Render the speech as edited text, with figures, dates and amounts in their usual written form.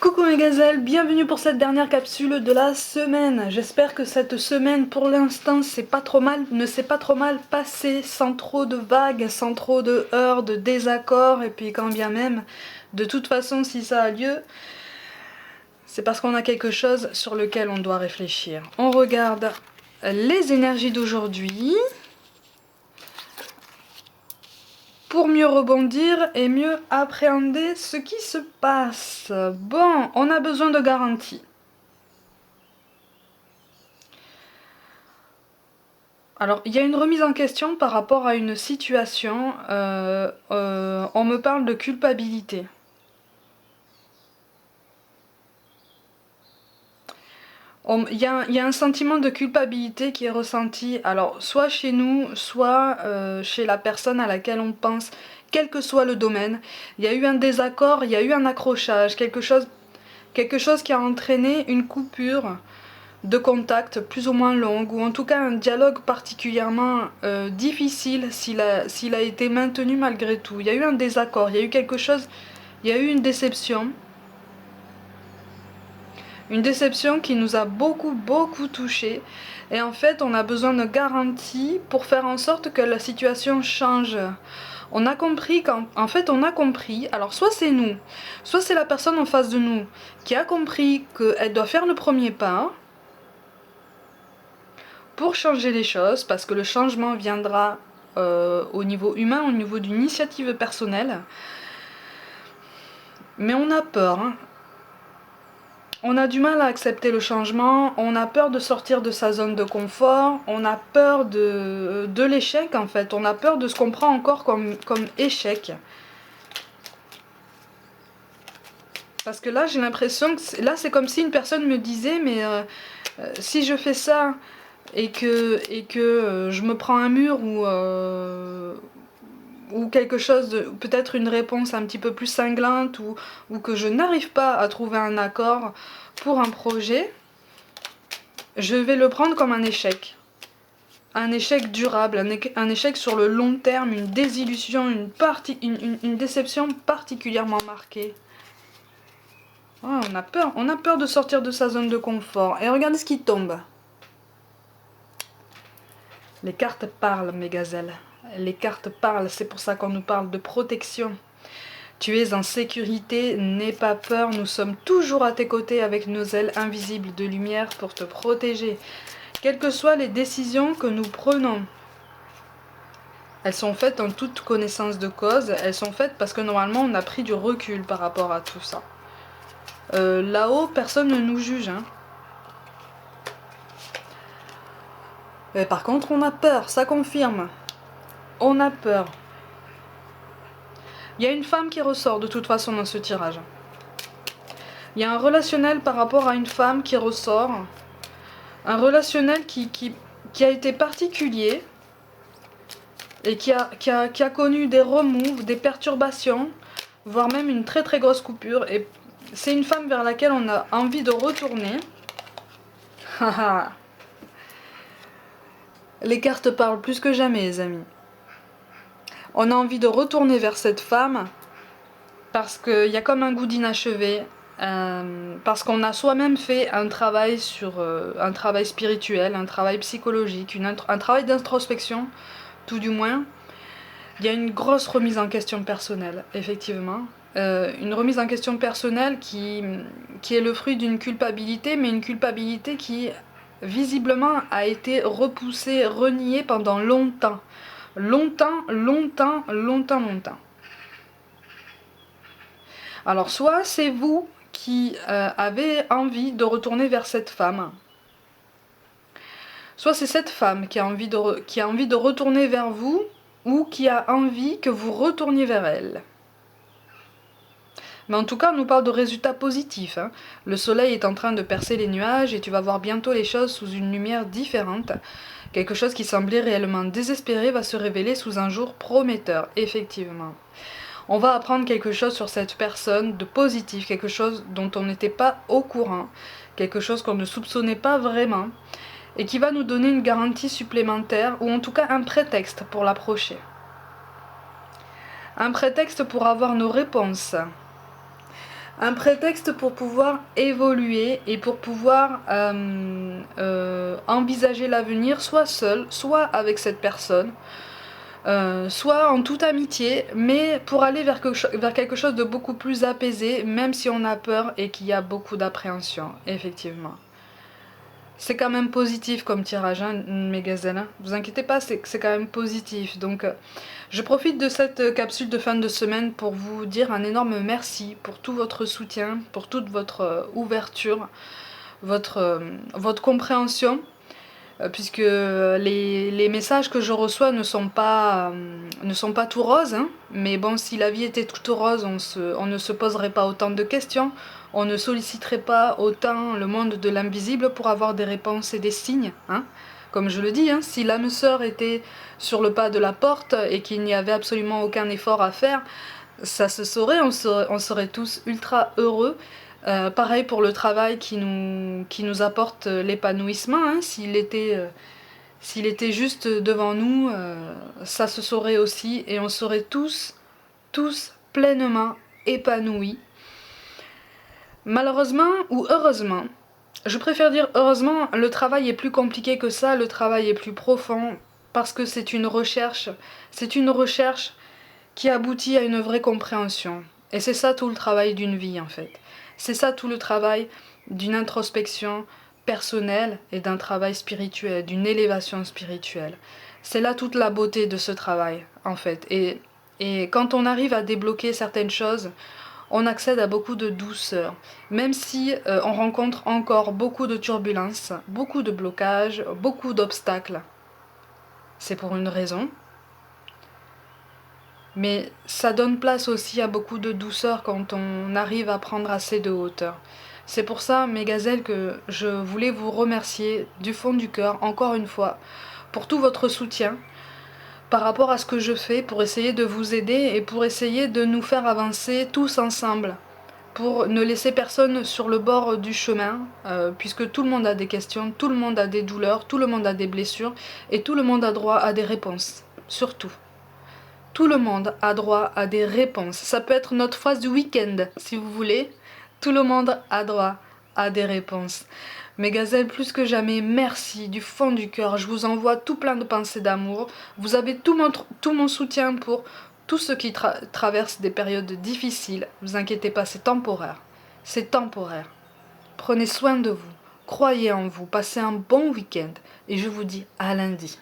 Coucou mes gazelles, bienvenue pour cette dernière capsule de la semaine. J'espère que cette semaine pour l'instant ne s'est pas trop mal passée, sans trop de vagues, sans trop de heurts, de désaccords, et puis quand bien même, de toute façon si ça a lieu, c'est parce qu'on a quelque chose sur lequel on doit réfléchir. On regarde les énergies d'aujourd'hui pour mieux rebondir et mieux appréhender ce qui se passe. Bon, on a besoin de garanties. Alors, il y a une remise en question par rapport à une situation. On me parle de culpabilité. Il y a un sentiment de culpabilité qui est ressenti, alors soit chez nous, soit chez la personne à laquelle on pense, quel que soit le domaine. Il y a eu un désaccord, il y a eu un accrochage, quelque chose qui a entraîné une coupure de contact plus ou moins longue, ou en tout cas un dialogue particulièrement difficile s'il a été maintenu malgré tout. Il y a eu un désaccord, il y a eu quelque chose, il y a eu une déception. Une déception qui nous a beaucoup touché. Et en fait, on a besoin de garanties pour faire en sorte que la situation change. On a compris qu'en fait, on a compris, alors soit c'est nous, soit c'est la personne en face de nous qui a compris qu'elle doit faire le premier pas pour changer les choses, parce que le changement viendra au niveau humain, au niveau d'une initiative personnelle. Mais on a peur, hein. On a du mal à accepter le changement, on a peur de sortir de sa zone de confort, on a peur de l'échec en fait, on a peur de ce qu'on prend encore comme échec. Parce que là j'ai l'impression que là c'est comme si une personne me disait mais si je fais ça et que je me prends un mur ou quelque chose, peut-être une réponse un petit peu plus cinglante, ou que je n'arrive pas à trouver un accord pour un projet, je vais le prendre comme un échec. Un échec durable, un échec sur le long terme, une désillusion, une déception particulièrement marquée. Oh, on a peur de sortir de sa zone de confort. Et regardez ce qui tombe. Les cartes parlent, mes gazelles. Les cartes parlent, c'est pour ça qu'on nous parle de protection. Tu es en sécurité, n'aie pas peur, nous sommes toujours à tes côtés avec nos ailes invisibles de lumière pour te protéger. Quelles que soient les décisions que nous prenons, elles sont faites en toute connaissance de cause, elles sont faites parce que normalement on a pris du recul par rapport à tout ça. Là-haut, personne ne nous juge, hein. Mais par contre, on a peur, ça confirme. On a peur. Il y a une femme qui ressort de toute façon dans ce tirage. Il y a un relationnel par rapport à une femme qui ressort. Un relationnel qui a été particulier et qui a connu des remous, des perturbations, voire même une très grosse coupure. Et c'est une femme vers laquelle on a envie de retourner. Les cartes parlent plus que jamais, les amis. On a envie de retourner vers cette femme parce qu'il y a comme un goût d'inachevé, parce qu'on a soi-même fait un travail un travail spirituel, un travail psychologique, un travail d'introspection, tout du moins. Il y a une grosse remise en question personnelle, effectivement. Une remise en question personnelle qui est le fruit d'une culpabilité, mais une culpabilité qui visiblement a été repoussée, reniée pendant longtemps. Longtemps. Alors soit c'est vous qui avez envie de retourner vers cette femme, soit c'est cette femme qui a envie de retourner vers vous, ou qui a envie que vous retourniez vers elle. Mais en tout cas, on nous parle de résultats positifs, hein. Le soleil est en train de percer les nuages et tu vas voir bientôt les choses sous une lumière différente. Quelque chose qui semblait réellement désespéré va se révéler sous un jour prometteur, effectivement. On va apprendre quelque chose sur cette personne de positif, quelque chose dont on n'était pas au courant, quelque chose qu'on ne soupçonnait pas vraiment, et qui va nous donner une garantie supplémentaire, ou en tout cas un prétexte pour l'approcher. Un prétexte pour avoir nos réponses. Un prétexte pour pouvoir évoluer et pour pouvoir envisager l'avenir, soit seul, soit avec cette personne, soit en toute amitié, mais pour aller vers quelque chose de beaucoup plus apaisé, même si on a peur et qu'il y a beaucoup d'appréhension, effectivement. C'est quand même positif comme tirage, hein, mes gazelles. Hein. Vous inquiétez pas, c'est quand même positif. Donc, je profite de cette capsule de fin de semaine pour vous dire un énorme merci pour tout votre soutien, pour toute votre ouverture, votre compréhension. Puisque les messages que je reçois ne sont pas tout roses, hein. Mais bon, si la vie était toute rose, on ne se poserait pas autant de questions, on ne solliciterait pas autant le monde de l'invisible pour avoir des réponses et des signes, hein. Comme je le dis, hein, si l'âme sœur était sur le pas de la porte et qu'il n'y avait absolument aucun effort à faire, ça se saurait, on serait tous ultra heureux. Pareil pour le travail qui nous apporte l'épanouissement, hein. S'il était juste devant nous, ça se saurait aussi et on serait tous pleinement épanouis. Malheureusement ou heureusement, je préfère dire heureusement, le travail est plus compliqué que ça, le travail est plus profond parce que c'est une recherche qui aboutit à une vraie compréhension. Et c'est ça tout le travail d'une vie en fait. C'est ça tout le travail d'une introspection personnelle et d'un travail spirituel, d'une élévation spirituelle. C'est là toute la beauté de ce travail en fait. Et quand on arrive à débloquer certaines choses, on accède à beaucoup de douceur. Même si on rencontre encore beaucoup de turbulences, beaucoup de blocages, beaucoup d'obstacles. C'est pour une raison. Mais ça donne place aussi à beaucoup de douceur quand on arrive à prendre assez de hauteur. C'est pour ça, mes gazelles, que je voulais vous remercier du fond du cœur, encore une fois, pour tout votre soutien par rapport à ce que je fais pour essayer de vous aider et pour essayer de nous faire avancer tous ensemble, pour ne laisser personne sur le bord du chemin, puisque tout le monde a des questions, tout le monde a des douleurs, tout le monde a des blessures, et tout le monde a droit à des réponses, surtout. Tout le monde a droit à des réponses. Ça peut être notre phrase du week-end, si vous voulez. Tout le monde a droit à des réponses. Mes gazelles, plus que jamais, merci du fond du cœur. Je vous envoie tout plein de pensées d'amour. Vous avez tout mon soutien pour tous ceux qui traversent des périodes difficiles. Ne vous inquiétez pas, c'est temporaire. C'est temporaire. Prenez soin de vous. Croyez en vous. Passez un bon week-end. Et je vous dis à lundi.